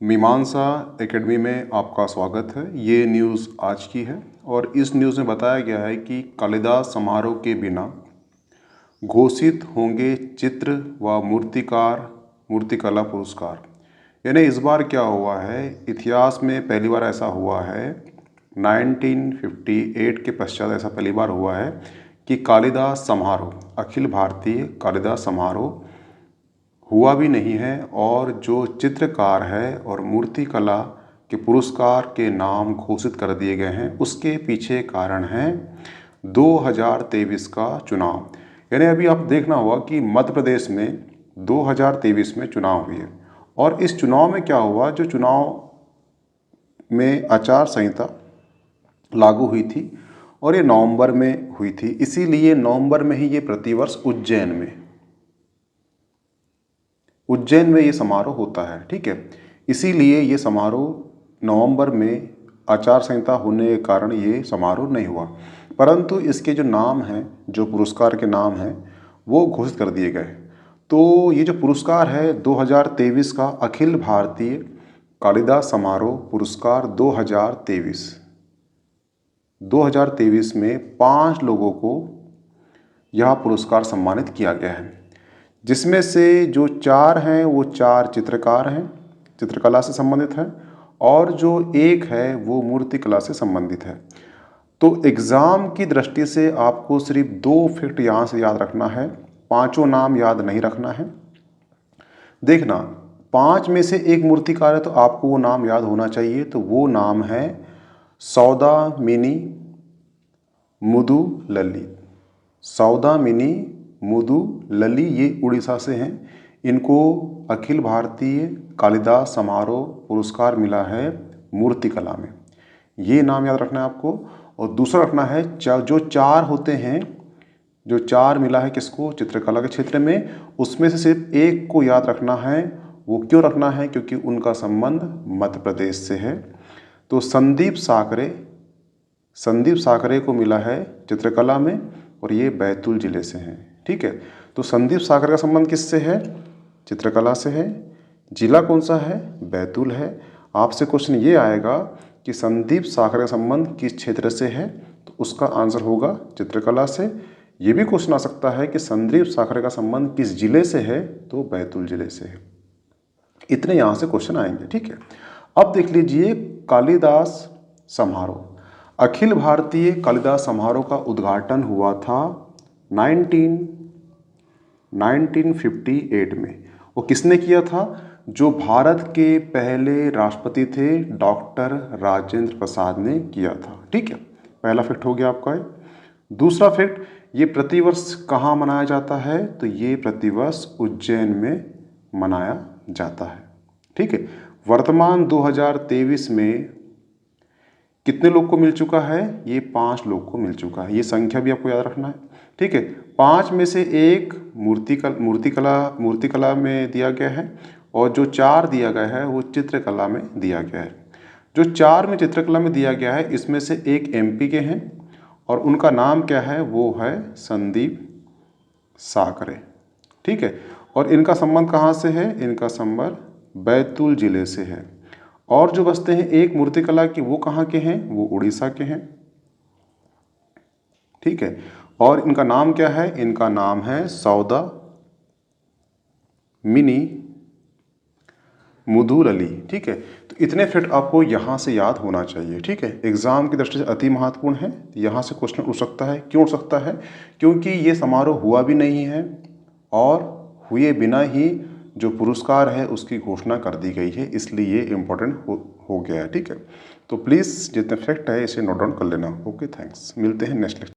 मीमांसा एकेडमी में आपका स्वागत है। ये न्यूज़ आज की है और इस न्यूज़ में बताया गया है कि कालिदास समारोह के बिना घोषित होंगे चित्र व मूर्तिकला पुरस्कार। यानी इस बार क्या हुआ है, इतिहास में पहली बार ऐसा हुआ है, 1958 के पश्चात ऐसा पहली बार हुआ है कि कालिदास समारोह, अखिल भारतीय कालिदास समारोह हुआ भी नहीं है और जो चित्रकार है और मूर्तिकला के पुरस्कार के नाम घोषित कर दिए गए हैं, उसके पीछे कारण है 2023 का चुनाव। यानी अभी आप देखना होगा कि मध्य प्रदेश में 2023 में चुनाव हुए और इस चुनाव में क्या हुआ, जो चुनाव में आचार संहिता लागू हुई थी और ये नवंबर में हुई थी, इसीलिए नवंबर में ही ये प्रतिवर्ष उज्जैन में ये समारोह होता है। ठीक है, इसीलिए ये समारोह नवंबर में आचार संहिता होने के कारण ये समारोह नहीं हुआ, परंतु इसके जो नाम हैं, जो पुरस्कार के नाम हैं, वो घोषित कर दिए गए। तो ये जो पुरस्कार है 2023 का अखिल भारतीय कालिदास समारोह पुरस्कार 2023 में 5 लोगों को यह पुरस्कार सम्मानित किया गया है, जिसमें से जो 4 हैं वो 4 चित्रकार हैं, चित्रकला से संबंधित हैं, और जो 1 है वो मूर्तिकला से संबंधित है। तो एग्ज़ाम की दृष्टि से आपको सिर्फ 2 फैक्ट यहाँ से याद रखना है, 5 नाम याद नहीं रखना है। देखना, 5 में से 1 मूर्तिकार है तो आपको वो नाम याद होना चाहिए। तो वो नाम है सौदामिनी मुदुलली। सौदामिनी मुदुलली, ये उड़ीसा से हैं। इनको अखिल भारतीय कालिदास समारोह पुरस्कार मिला है मूर्तिकला में। ये नाम याद रखना है आपको। और दूसरा रखना है, जो 4 होते हैं, जो 4 मिला है किसको, चित्रकला के क्षेत्र में, उसमें से सिर्फ 1 को याद रखना है। वो क्यों रखना है, क्योंकि उनका संबंध मध्य प्रदेश से है। तो संदीप साकरे को मिला है चित्रकला में और ये बैतूल जिले से हैं। ठीक है, तो संदीप साकरे का संबंध किससे है, चित्रकला से है। जिला कौन सा है, बैतूल है। आपसे क्वेश्चन ये आएगा कि संदीप साकरे का संबंध किस क्षेत्र से है, तो उसका आंसर होगा चित्रकला से। ये भी क्वेश्चन आ सकता है कि संदीप साकरे का संबंध किस जिले से है, तो बैतूल जिले से है। इतने यहाँ से क्वेश्चन आएंगे। ठीक है, अब देख लीजिए कालिदास समारोह। अखिल भारतीय कालिदास समारोह का उद्घाटन हुआ था 1958 में। वो किसने किया था, जो भारत के पहले राष्ट्रपति थे डॉक्टर राजेंद्र प्रसाद ने किया था। ठीक है, पहला फैक्ट हो गया आपका। दूसरा फैक्ट, ये प्रतिवर्ष कहाँ मनाया जाता है, तो ये प्रतिवर्ष उज्जैन में मनाया जाता है। ठीक है, वर्तमान 2023 में कितने लोग को मिल चुका है, ये 5 लोग को मिल चुका है। ये संख्या भी आपको याद रखना है। ठीक है, 5 में से 1 मूर्तिकला में दिया गया है और जो 4 दिया गया है वो चित्रकला में दिया गया है। जो 4 में चित्रकला में दिया गया है, इसमें से 1 MP के हैं और उनका नाम क्या है, वो है संदीप साकरे। ठीक है, और इनका संबंध कहाँ से है, इनका संबंध बैतूल जिले से है। और जो बचते हैं 1 मूर्तिकला की, वो कहाँ के हैं, वो उड़ीसा के हैं। ठीक है, और इनका नाम क्या है, इनका नाम है सौदामिनी मुदुलली। ठीक है, तो इतने फैक्ट आपको यहाँ से याद होना चाहिए। ठीक है, एग्जाम की दृष्टि से अति महत्वपूर्ण है। यहाँ से क्वेश्चन उठ सकता है। क्यों उठ सकता है, क्योंकि ये समारोह हुआ भी नहीं है और हुए बिना ही जो पुरस्कार है उसकी घोषणा कर दी गई है, इसलिए ये इम्पोर्टेंट हो गया है। ठीक है, तो प्लीज़ जितने फैक्ट है इसे नोट डाउन कर लेना। Okay, thanks. मिलते हैं नेक्स्ट लेक्चर।